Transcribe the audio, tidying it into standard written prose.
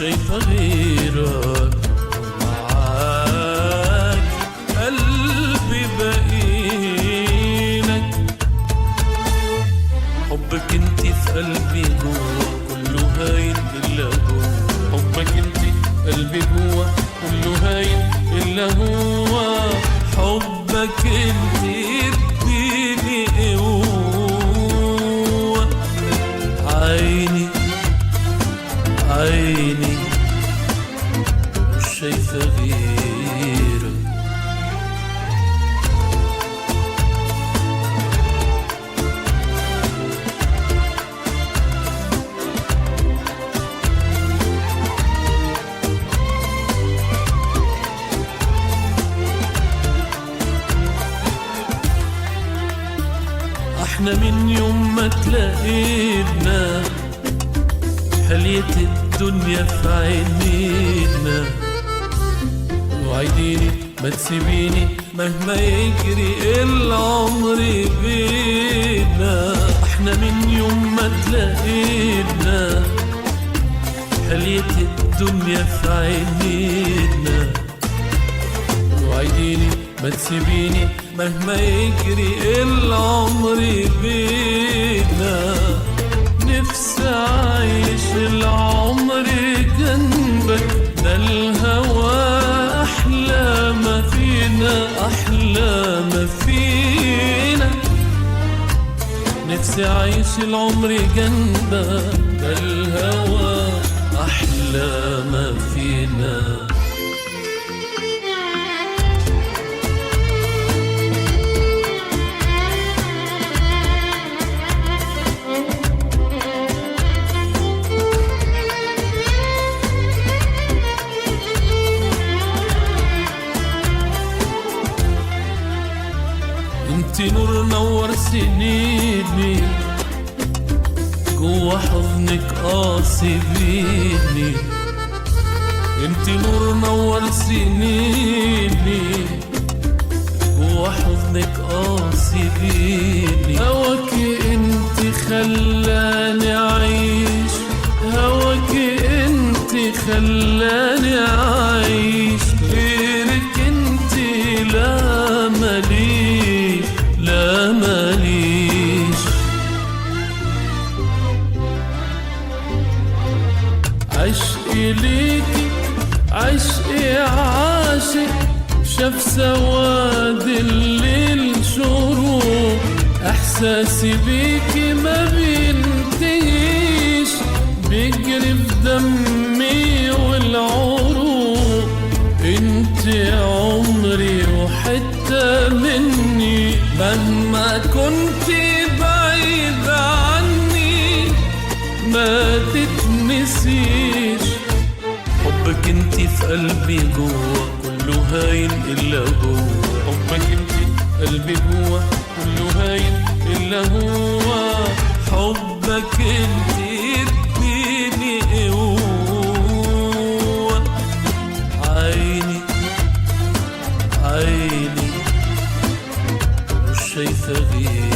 شايفة غيرك، ومعاك قلبي باقيلك. حبك انتي في قلبي جوا كله هاين إلا هو، حبك انتي في قلبي جوا كله هاين إلا هو. حبك انتي اديني قوة، عيني عيني مش شايفة غيرك. احنا من يوم ما تلاقينا حليت الدنيا في عينينا، وعيديني ما تسيبيني مهما يجري العمر بينا. احنا من يوم ما تلاقينا حليت الدنيا في عينينا، وعيديني ما تسيبيني مهما يجري العمر بينا. نفسي أعيش العمر جنبك، ده الهوى أحلى ما فينا، أحلى ما فينا. نفسي أعيش العمر جنبك، ده الهوى أحلى ما فينا. انتي نور نور سنيني جوا حضنك سيبيني. انتي نور نور سنيني جوا حضنك سيبيني. هواكي انتي خلاني اعيش، هواكي انتي خلاني اعيش. غيرك انتي لا ماليش، لا ماليش. عشقي ليكي عشقي عاشق، شاف سواد الليل شروق. احساسي بيكي ما بينتهيش، بيجري في دمي والعروق. انتي عمري وحتة مني، مهما كنتي بعيد عني ما تتنسيش. حبك انتي في قلبي جوا كله هاين إلا هو، حبك انتي في قلبي جوا كله هاين إلا هو. حبك انتي اديني قوة، عيني عيني مش شايفة غيرك.